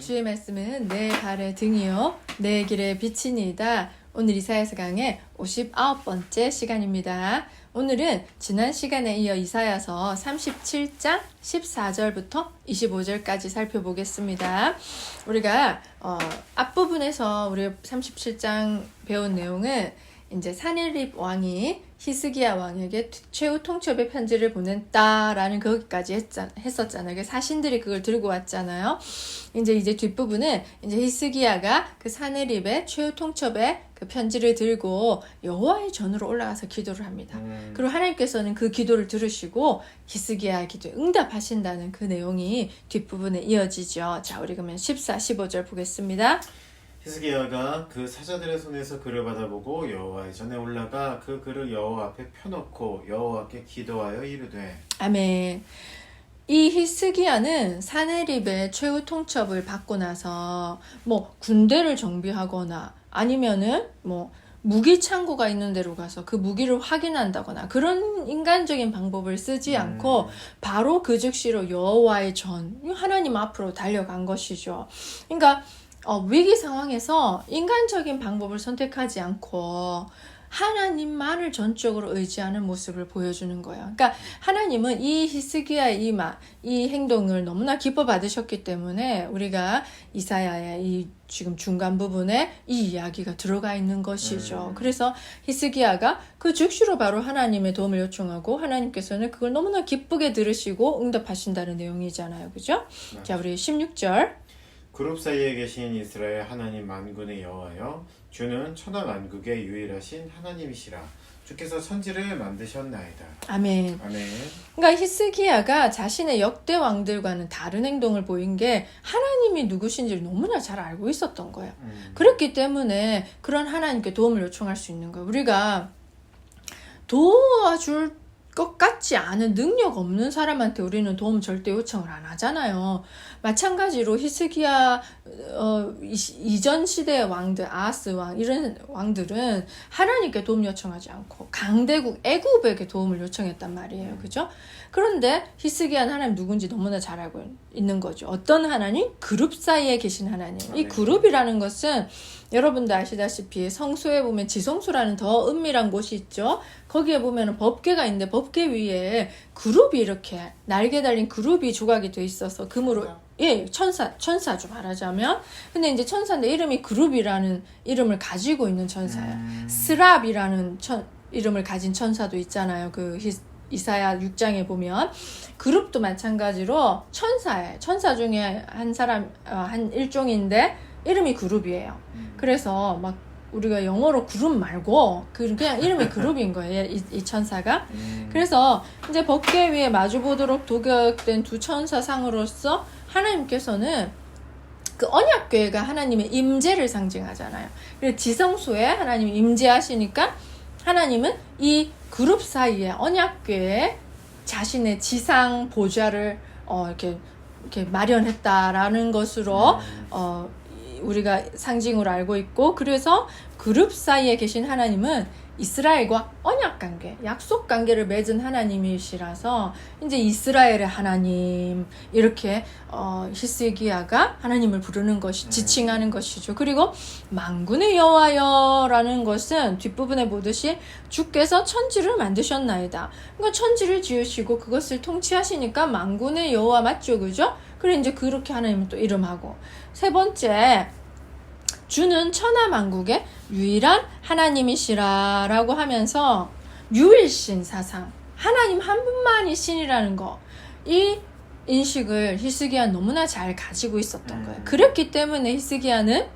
주의 말씀은 내 발의 등이요 내 길의 빛이니이다. 오늘 이사야서 강의 59번째 시간입니다. 오늘은 지난 시간에 이어 이사야서 37장 14절부터 25절까지 살펴보겠습니다. 우리가 앞부분에서 우리 37장 배운 내용은 이제 사네립 왕이 히스기야 왕에게 최후 통첩의 편지를 보냈다라는 거기까지 했었잖아요. 사신들이 그걸 들고 왔잖아요. 이제 뒷부분은 이제 히스기야가 그 사네립의 최후 통첩의 그 편지를 들고 여호와의 전으로 올라가서 기도를 합니다. 그리고 하나님께서는 그 기도를 들으시고 히스기야의 기도에 응답하신다는 그 내용이 뒷부분에 이어지죠. 자, 우리 그러면 14, 15절 보겠습니다. 히스기야가 그 사자들의 손에서 글을 받아보고 여호와의 전에 올라가 그 글을 여호와 앞에 펴놓고 여호와께 기도하여 이르되 아멘. 이 히스기야는 사네립의 최후 통첩을 받고 나서 군대를 정비하거나 아니면은 무기 창고가 있는 데로 가서 그 무기를 확인한다거나 그런 인간적인 방법을 쓰지 않고 바로 그 즉시로 여호와의 전, 하나님 앞으로 달려간 것이죠. 그러니까 위기 상황에서 인간적인 방법을 선택하지 않고 하나님만을 전적으로 의지하는 모습을 보여주는 거예요. 그러니까 하나님은 이 히스기야의 이 행동을 너무나 기뻐 받으셨기 때문에 우리가 이사야의 이 지금 중간 부분에 이 이야기가 들어가 있는 것이죠. 그래서 히스기야가 그 즉시로 바로 하나님의 도움을 요청하고 하나님께서는 그걸 너무나 기쁘게 들으시고 응답하신다는 내용이잖아요. 그죠? 자, 우리 16절. 그룹 사이에 계신 이스라엘 하나님 만군의 여호와여 주는 천하 만국의 유일하신 하나님이시라. 주께서 천지를 만드셨나이다. 아멘. 아멘. 그러니까 히스기야가 자신의 역대 왕들과는 다른 행동을 보인 게 하나님이 누구신지를 너무나 잘 알고 있었던 거예요. 그렇기 때문에 그런 하나님께 도움을 요청할 수 있는 거예요. 우리가 도와줄 것 같지 않은 능력 없는 사람한테 우리는 도움 절대 요청을 안 하잖아요. 마찬가지로 히스기야 이전 시대의 왕들, 아하스 왕 이런 왕들은 하나님께 도움 요청하지 않고 강대국 애굽에게 도움을 요청했단 말이에요. 그죠? 그런데 히스기야는 하나님 누군지 너무나 잘 알고 있는 거죠. 어떤 하나님? 그룹 사이에 계신 하나님. 이 그룹이라는 것은 여러분도 아시다시피 성소에 보면 지성소라는 더 은밀한 곳이 있죠. 거기에 보면 법궤가 있는데 법궤 위에 그룹이 이렇게 날개 달린 그룹이 조각이 돼 있어서 금으로 천사죠 말하자면. 근데 이제 천사인데 이름이 그룹이라는 이름을 가지고 있는 천사예요. 스랍이라는 이름을 가진 천사도 있잖아요. 그 이사야 6장에 보면 그룹도 마찬가지로 천사예요. 천사 중에 한 일종인데 이름이 그룹이에요. 그래서 막 우리가 영어로 그룹 말고 그냥 이름이 그룹인 거예요. 이 천사가. 그래서 이제 법궤 위에 마주보도록 도격된 두 천사상으로서 하나님께서는 그 언약궤가 하나님의 임재를 상징하잖아요. 그래서 지성소에 하나님이 임재하시니까 하나님은 이 그룹 사이에 언약궤에 자신의 지상 보좌를 이렇게 마련했다라는 것으로 우리가 상징으로 알고 있고, 그래서 그룹 사이에 계신 하나님은 이스라엘과 언약 관계, 약속 관계를 맺은 하나님이시라서 이제 이스라엘의 하나님 이렇게 히스기야가 하나님을 부르는 것이 지칭하는 것이죠. 그리고 만군의 여호와여라는 것은 뒷부분에 보듯이 주께서 천지를 만드셨나이다. 그러니까 천지를 지으시고 그것을 통치하시니까 만군의 여호와 맞죠, 그죠? 그래 이제 그렇게 하나님은 또 이름하고, 세 번째 주는 천하만국의 유일한 하나님이시라라고 하면서 유일신 사상, 하나님 한 분만이 신이라는 거, 이 인식을 히스기야는 너무나 잘 가지고 있었던 거예요. 그렇기 때문에 히스기야는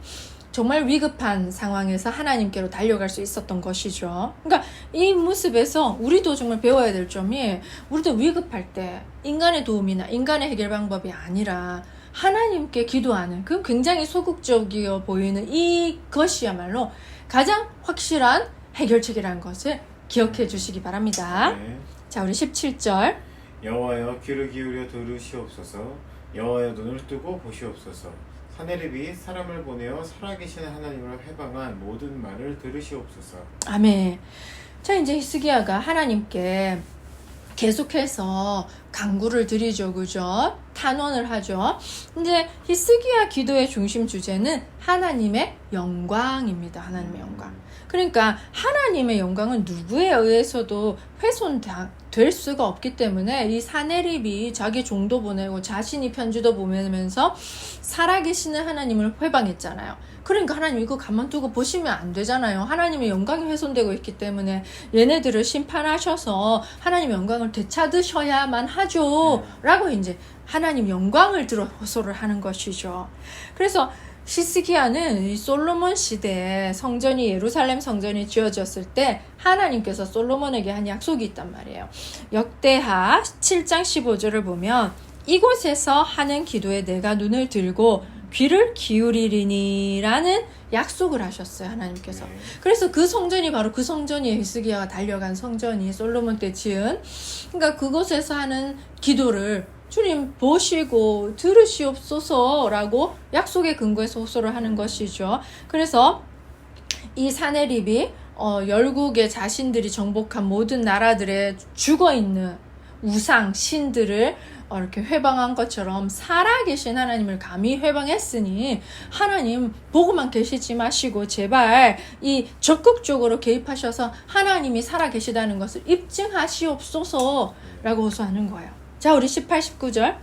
정말 위급한 상황에서 하나님께로 달려갈 수 있었던 것이죠. 그러니까 이 모습에서 우리도 정말 배워야 될 점이, 우리도 위급할 때 인간의 도움이나 인간의 해결 방법이 아니라 하나님께 기도하는, 그 굉장히 소극적이어 보이는 이것이야말로 가장 확실한 해결책이라는 것을 기억해 주시기 바랍니다. 네. 자, 우리 17절. 여호와여 귀를 기울여 들으시옵소서. 여호와여 눈을 뜨고 보시옵소서. 사네립이 사람을 보내어 살아계신 하나님을 회방한 모든 말을 들으시옵소서. 아멘. 자, 이제 히스기야가 하나님께 계속해서 간구를 드리죠, 그죠? 탄원을 하죠. 이제 히스기야 기도의 중심 주제는 하나님의 영광입니다. 하나님의 영광. 그러니까 하나님의 영광은 누구에 의해서도 훼손될 수가 없기 때문에 이 사네립이 자기 종도 보내고 자신이 편지도 보내면서 살아계시는 하나님을 회방했잖아요. 그러니까 하나님 이거 가만두고 보시면 안 되잖아요. 하나님의 영광이 훼손되고 있기 때문에 얘네들을 심판하셔서 하나님의 영광을 되찾으셔야만 하죠. 라고 이제 하나님 영광을 들어 호소를 하는 것이죠. 그래서 히스기야는 이 솔로몬 시대에 성전이 예루살렘 성전이 지어졌을 때 하나님께서 솔로몬에게 한 약속이 있단 말이에요. 역대하 7장 15절을 보면 이곳에서 하는 기도에 내가 눈을 들고 귀를 기울이리니라는 약속을 하셨어요. 하나님께서. 그래서 그 성전이 바로 그 성전이에요. 히스기야가 달려간 성전이 솔로몬 때 지은. 그러니까 그곳에서 하는 기도를 주님 보시고 들으시옵소서라고 약속의 근거에서 호소를 하는 것이죠. 그래서 이 사네립이 열국의 자신들이 정복한 모든 나라들의 죽어있는 우상, 신들을 이렇게 회방한 것처럼 살아계신 하나님을 감히 회방했으니 하나님 보고만 계시지 마시고 제발 이 적극적으로 개입하셔서 하나님이 살아계시다는 것을 입증하시옵소서라고 호소하는 거예요. 자, 우리 18, 19절.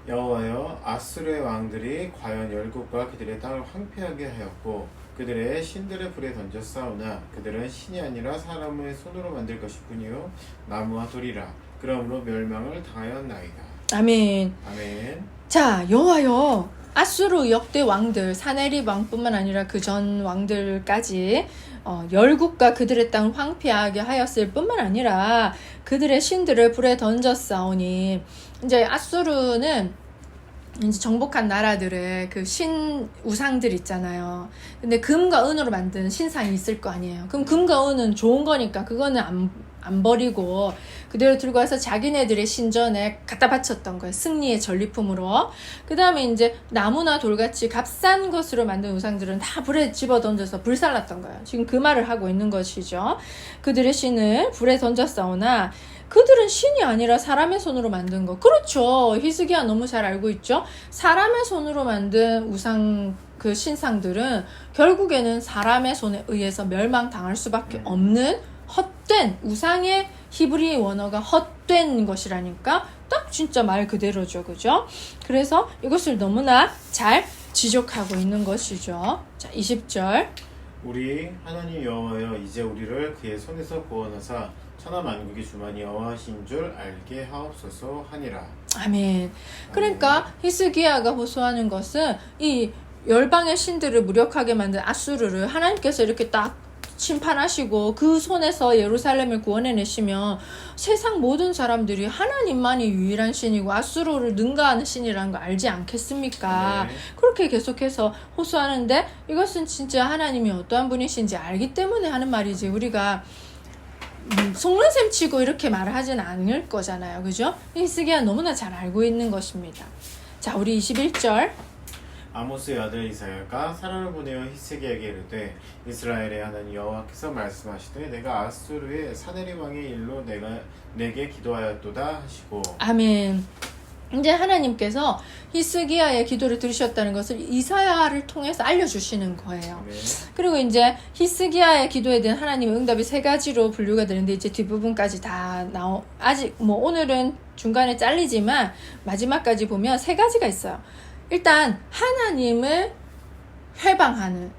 여호와여, 아수르의 왕들이 과연 열국과 그들의 땅을 황폐하게 하였고 그들의 신들을 불에 던져 싸우나 그들은 신이 아니라 사람의 손으로 만들 것이뿐이요 나무와 돌이라. 그러므로 멸망을 당하였나이다. 아멘. 아멘. 자, 여호와여, 아수르 역대 왕들 사네립 왕뿐만 아니라 그 전 왕들까지 열국과 그들의 땅을 황폐하게 하였을 뿐만 아니라 그들의 신들을 불에 던졌사오니, 이제 아수르는 이제 정복한 나라들의 그 신 우상들 있잖아요. 근데 금과 은으로 만든 신상이 있을 거 아니에요. 그럼 금과 은은 좋은 거니까 그거는 안 버리고 그대로 들고 와서 자기네들의 신전에 갖다 바쳤던 거예요. 승리의 전리품으로. 그 다음에 이제 나무나 돌같이 값싼 것으로 만든 우상들은 다 불에 집어 던져서 불살랐던 거예요. 지금 그 말을 하고 있는 것이죠. 그들의 신을 불에 던졌사오나 그들은 신이 아니라 사람의 손으로 만든 거. 그렇죠. 히스기야 너무 잘 알고 있죠. 사람의 손으로 만든 우상 그 신상들은 결국에는 사람의 손에 의해서 멸망당할 수밖에 없는 헛된, 우상의 히브리 원어가 헛된 것이라니까 딱 진짜 말 그대로죠. 그죠? 그래서 이것을 너무나 잘 지적하고 있는 것이죠. 자, 20절. 우리 하나님 여호와여, 이제 우리를 그의 손에서 구원하사 천하 만국의 주만이 여호와신 줄 알게 하옵소서 하니라. 아멘. 그러니까 히스기야가 호소하는 것은 이 열방의 신들을 무력하게 만든 아수르를 하나님께서 이렇게 딱 심판하시고 그 손에서 예루살렘을 구원해내시면 세상 모든 사람들이 하나님만이 유일한 신이고 아수르를 능가하는 신이라는 거 알지 않겠습니까? 네. 그렇게 계속해서 호소하는데 이것은 진짜 하나님이 어떠한 분이신지 알기 때문에 하는 말이지 우리가 속는 셈 치고 이렇게 말을 하진 않을 거잖아요. 그죠? 히스기야 너무나 잘 알고 있는 것입니다. 자, 우리 21절. 아모스의 아들 이사야가 사람을 보내어 히스기야에게 이르되 이스라엘의 하나님 여호와께서 말씀하시되 내가 아수르의 사네립 왕의 일로 내게 기도하였도다 하시고. 아멘. 이제 하나님께서 히스기야의 기도를 들으셨다는 것을 이사야를 통해서 알려주시는 거예요. 네. 그리고 이제 히스기야의 기도에 대한 하나님의 응답이 세 가지로 분류가 되는데 이제 뒷부분까지 다 아직 뭐 오늘은 중간에 잘리지만 마지막까지 보면 세 가지가 있어요. 일단 하나님을 회방하는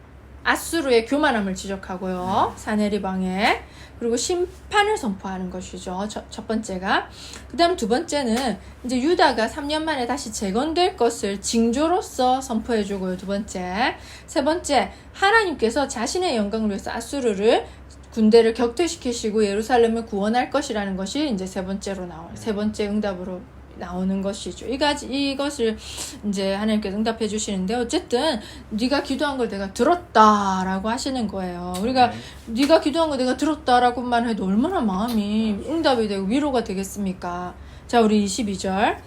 아수르의 교만함을 지적하고요. 사네립 왕의. 그리고 심판을 선포하는 것이죠. 첫 번째가. 그 다음 두 번째는 이제 유다가 3년 만에 다시 재건될 것을 징조로서 선포해주고요. 두 번째. 세 번째, 하나님께서 자신의 영광을 위해서 아수르를 군대를 격퇴시키시고 예루살렘을 구원할 것이라는 것이 이제 세 번째 응답으로 나오는 것이죠. 이것을 이제 하나님께서 응답해 주시는데 어쨌든 네가 기도한 걸 내가 들었다라고 하시는 거예요. 우리가 네가 기도한 걸 내가 들었다라고만 해도 얼마나 마음이 응답이 되고 위로가 되겠습니까? 자, 우리 22절.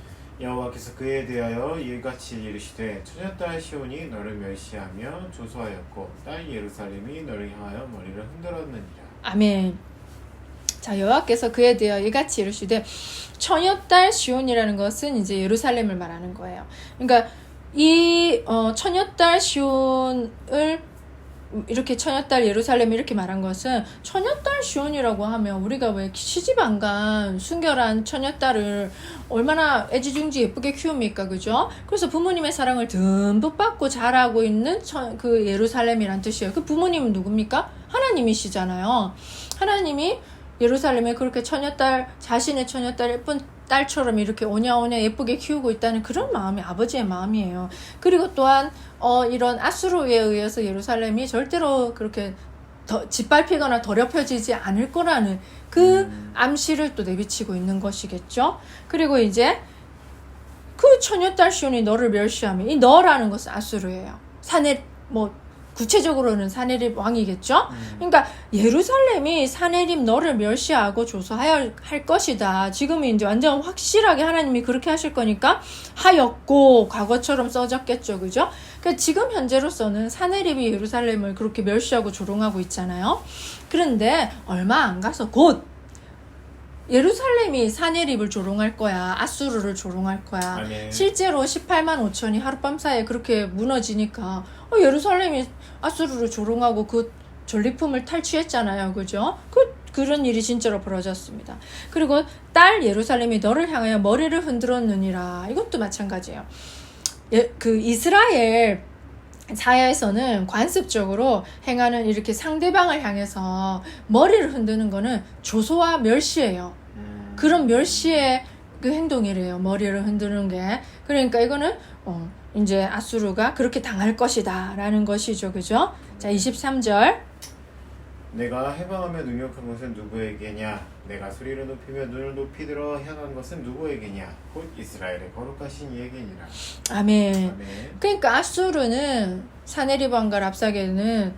여호와께서 그에 대하여 이같이 이르시되 처녀딸 시온이 너를 멸시하며 조소하였고 딸 예루살렘이 너를 향하여 머리를 흔들었느니라. 아멘. 자, 여호와께서 그에 대하여 이같이 이르시되 처녀딸 시온이라는 것은 이제 예루살렘을 말하는 거예요. 그러니까 이 처녀딸 시온을 이렇게 처녀딸 예루살렘 이렇게 말한 것은 처녀딸 시온이라고 하면 우리가 왜 시집 안 간 순결한 처녀딸을 얼마나 애지중지 예쁘게 키웁니까, 그죠? 그래서 부모님의 사랑을 듬뿍 받고 자라고 있는 그 예루살렘이란 뜻이에요. 그 부모님은 누굽니까? 하나님이시잖아요. 하나님이 예루살렘에 그렇게 자신의 처녀딸 예쁜 딸처럼 이렇게 오냐오냐 예쁘게 키우고 있다는 그런 마음이 아버지의 마음이에요. 그리고 또한 이런 아수르에 의해서 예루살렘이 절대로 그렇게 짓밟히거나 더럽혀지지 않을 거라는 그 암시를 또 내비치고 있는 것이겠죠. 그리고 이제 그 처녀딸 시온이 너를 멸시하며, 이 너라는 것은 아수르예요. 구체적으로는 사내립 왕이겠죠. 그러니까 예루살렘이 사내립 너를 멸시하고 조소하여 할 것이다. 지금은 이제 완전 확실하게 하나님이 그렇게 하실 거니까 하였고 과거처럼 써졌겠죠, 그죠? 그러니까 지금 현재로서는 사내립이 예루살렘을 그렇게 멸시하고 조롱하고 있잖아요. 그런데 얼마 안 가서 곧 예루살렘이 사내립을 조롱할 거야. 아수르를 조롱할 거야. 아멘. 실제로 18만 5천이 하룻밤 사이에 그렇게 무너지니까 예루살렘이 아수르를 조롱하고 그 전리품을 탈취했잖아요. 그죠? 그런 일이 진짜로 벌어졌습니다. 그리고 딸 예루살렘이 너를 향하여 머리를 흔들었느니라. 이것도 마찬가지예요. 그 이스라엘 사회에서는 관습적으로 행하는 이렇게 상대방을 향해서 머리를 흔드는 거는 조소와 멸시예요. 그런 멸시의 그 행동이래요. 머리를 흔드는 게. 그러니까 이거는 이제 아수르가 그렇게 당할 것이다 라는 것이죠. 그죠? 자, 23절. 내가 해방하며 능력한 것은 누구에게냐? 내가 소리를 높이며 눈을 높이 들어 향한 것은 누구에게냐? 곧 이스라엘의 거룩하신 이에게니라. 아멘. 아멘. 그러니까 아수르는 사네립 왕과 랍사게는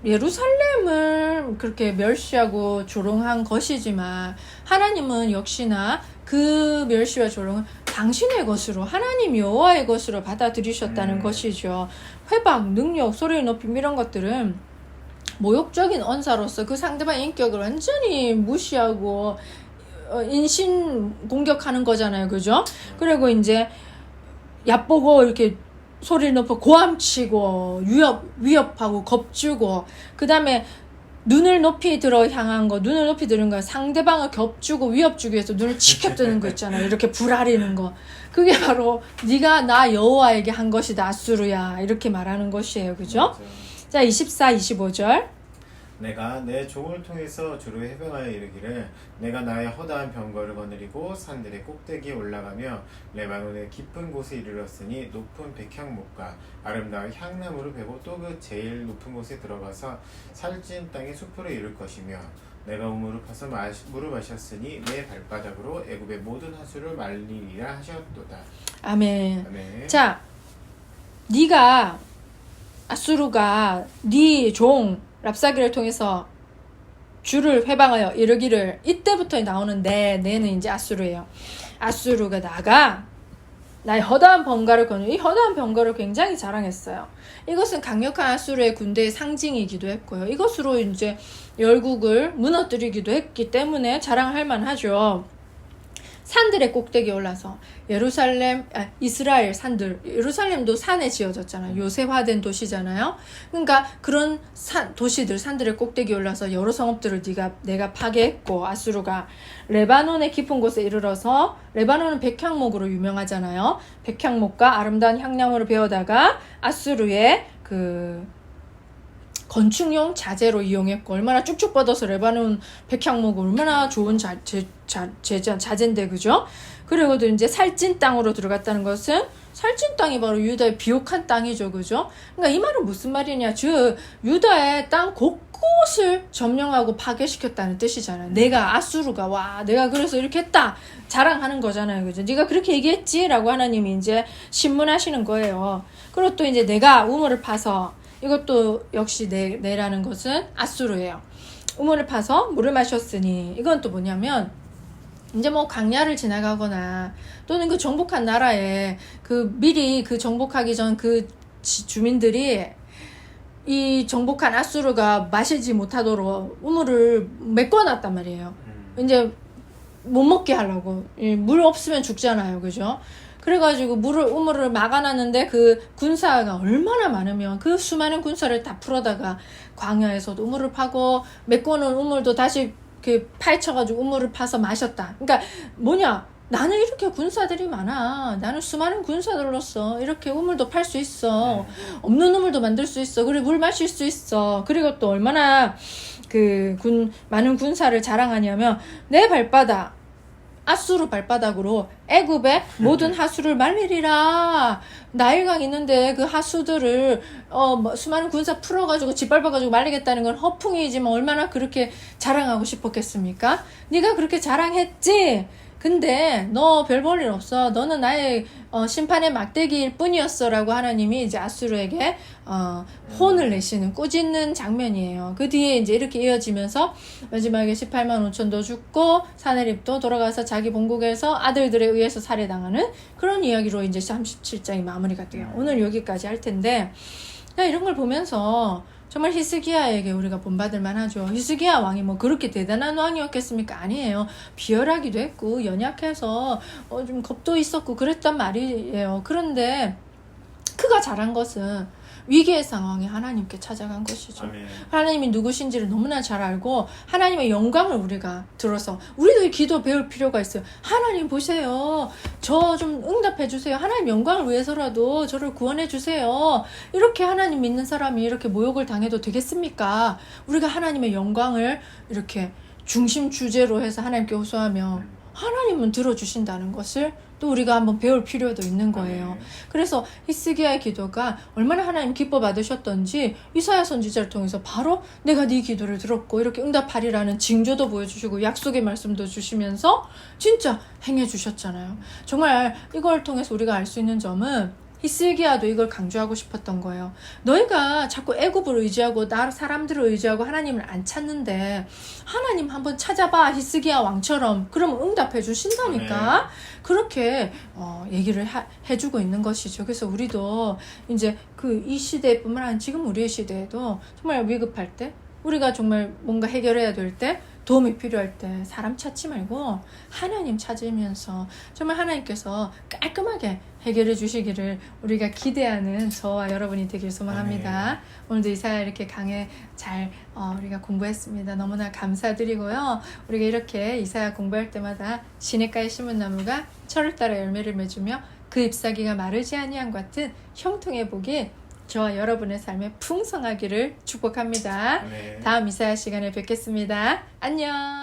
예루살렘을 그렇게 멸시하고 조롱한 것이지만 하나님은 역시나 그 멸시와 조롱은 당신의 것으로, 하나님 여호와의 것으로 받아들이셨다는 것이죠. 회방, 능력, 소리를 높임 이런 것들은 모욕적인 언사로서 그 상대방의 인격을 완전히 무시하고 인신 공격하는 거잖아요. 그죠? 그리고 이제 얕보고 이렇게 소리를 높여 고함치고 위협하고 겁주고, 그 다음에 눈을 높이 들어 향한 거, 눈을 높이 들은 거, 상대방을 겹주고 위협 주기 위해서 눈을 치켜뜨는 거 있잖아요. 이렇게 불아리는 거. 그게 바로 네가 나 여호와에게 한 것이다, 아수르야. 이렇게 말하는 것이에요. 그죠? 맞아. 자, 24, 25절. 내가 내 종을 통해서 주로 해병하여 이르기를 내가 나의 허다한 병거를 거느리고 산들의 꼭대기에 올라가며 레바논의 깊은 곳에 이르렀으니 높은 백향목과 아름다운 향나무를 베고 또 그 제일 높은 곳에 들어가서 살찐 땅의 숲으로 이룰 것이며 내가 우물을 파서 물을 마셨으니 내 발바닥으로 애굽의 모든 하수를 말리리라 하셨도다. 아멘. 아멘. 자, 네가 아수르가 네 종 랍사기를 통해서 주를 회방하여 이르기를, 이때부터 나오는 내는 이제 아수르예요. 아수르가 나가 나의 허다한 병거를 거는, 이 허다한 병거를 굉장히 자랑했어요. 이것은 강력한 아수르의 군대의 상징이기도 했고요. 이것으로 이제 열국을 무너뜨리기도 했기 때문에 자랑할 만하죠. 산들의 꼭대기에 올라서 이스라엘 산들, 예루살렘도 산에 지어졌잖아요. 요새화된 도시잖아요. 그러니까 그런 도시들, 산들의 꼭대기에 올라서 여러 성읍들을 내가 파괴했고, 아수르가 레바논의 깊은 곳에 이르러서, 레바논은 백향목으로 유명하잖아요. 백향목과 아름다운 향나무를 베어다가 아수르의 그 건축용 자재로 이용했고, 얼마나 쭉쭉 뻗어서 레바논 백향목 얼마나 좋은 자재인데, 그죠? 그리고도 이제 살찐 땅으로 들어갔다는 것은, 살찐 땅이 바로 유다의 비옥한 땅이죠. 그죠? 그러니까 이 말은 무슨 말이냐? 즉 유다의 땅 곳곳을 점령하고 파괴시켰다는 뜻이잖아요. 내가 아수르가 내가 그래서 이렇게 했다 자랑하는 거잖아요. 그죠? 네가 그렇게 얘기했지라고 하나님이 이제 신문하시는 거예요. 그리고 또 이제 내가 우물을 파서, 이것도 역시 내라는 것은 아수르예요. 우물을 파서 물을 마셨으니, 이건 또 뭐냐면 이제 강야를 지나가거나 또는 그 정복한 나라에 미리 그 정복하기 전 그 주민들이 이 정복한 아수르가 마시지 못하도록 우물을 메꿔놨단 말이에요. 이제 못 먹게 하려고. 물 없으면 죽잖아요. 그죠? 그래가지고 우물을 막아놨는데 그 군사가 얼마나 많으면 그 수많은 군사를 다 풀어다가 광야에서도 우물을 파고 메꿔놓은 우물도 다시 그 파헤쳐가지고 우물을 파서 마셨다. 그러니까 뭐냐? 나는 이렇게 군사들이 많아. 나는 수많은 군사들로서 이렇게 우물도 팔 수 있어. 없는 우물도 만들 수 있어. 그리고 물 마실 수 있어. 그리고 또 얼마나 많은 군사를 자랑하냐면 내 발바닥, 아수르 발바닥으로 애굽의 모든 하수를 말리리라. 나일강 있는데 그 하수들을 수많은 군사 풀어가지고 짓밟아가지고 말리겠다는 건 허풍이지만 얼마나 그렇게 자랑하고 싶었겠습니까? 네가 그렇게 자랑했지. 근데 너 별 볼 일 없어. 너는 나의 심판의 막대기일 뿐이었어. 라고 하나님이 이제 아수르에게 혼을 내시는 꾸짖는 장면이에요. 그 뒤에 이제 이렇게 이어지면서 마지막에 18만 5천도 죽고 사내립도 돌아가서 자기 본국에서 아들들에 의해서 살해당하는 그런 이야기로 이제 37장이 마무리가 돼요. 오늘 여기까지 할 텐데 이런 걸 보면서 정말 히스기야에게 우리가 본받을 만하죠. 히스기야 왕이 뭐 그렇게 대단한 왕이었겠습니까? 아니에요. 비열하기도 했고 연약해서 좀 겁도 있었고 그랬단 말이에요. 그런데 그가 잘한 것은 위기의 상황에 하나님께 찾아간 것이죠. 아멘. 하나님이 누구신지를 너무나 잘 알고 하나님의 영광을 우리가 들어서 우리도 이 기도 배울 필요가 있어요. 하나님 보세요. 저 좀 응답해 주세요. 하나님 영광을 위해서라도 저를 구원해 주세요. 이렇게 하나님 믿는 사람이 이렇게 모욕을 당해도 되겠습니까? 우리가 하나님의 영광을 이렇게 중심 주제로 해서 하나님께 호소하며 하나님은 들어주신다는 것을 또 우리가 한번 배울 필요도 있는 거예요. 그래서 히스기야의 기도가 얼마나 하나님 기뻐 받으셨던지 이사야 선지자를 통해서 바로 내가 네 기도를 들었고 이렇게 응답하리라는 징조도 보여주시고 약속의 말씀도 주시면서 진짜 행해 주셨잖아요. 정말 이걸 통해서 우리가 알 수 있는 점은 히스기야도 이걸 강조하고 싶었던 거예요. 너희가 자꾸 애굽을 의지하고 사람들을 의지하고 하나님을 안 찾는데 하나님 한번 찾아봐. 히스기야 왕처럼. 그러면 응답해 주신다니까. 그렇게 얘기를 해주고 있는 것이죠. 그래서 우리도 이제 이 시대뿐만 아니라 지금 우리의 시대에도 정말 위급할 때 우리가 정말 뭔가 해결해야 될 때 도움이 필요할 때 사람 찾지 말고 하나님 찾으면서 정말 하나님께서 깔끔하게 해결해 주시기를 우리가 기대하는 저와 여러분이 되길 소망합니다. 오늘도 이사야 이렇게 강해 잘 우리가 공부했습니다. 너무나 감사드리고요. 우리가 이렇게 이사야 공부할 때마다 시냇가에 심은 나무가 철을 따라 열매를 맺으며 그 잎사귀가 마르지 아니한 같은 형통의 복이 저와 여러분의 삶에 풍성하기를 축복합니다. 다음 이사야 시간에 뵙겠습니다. 안녕.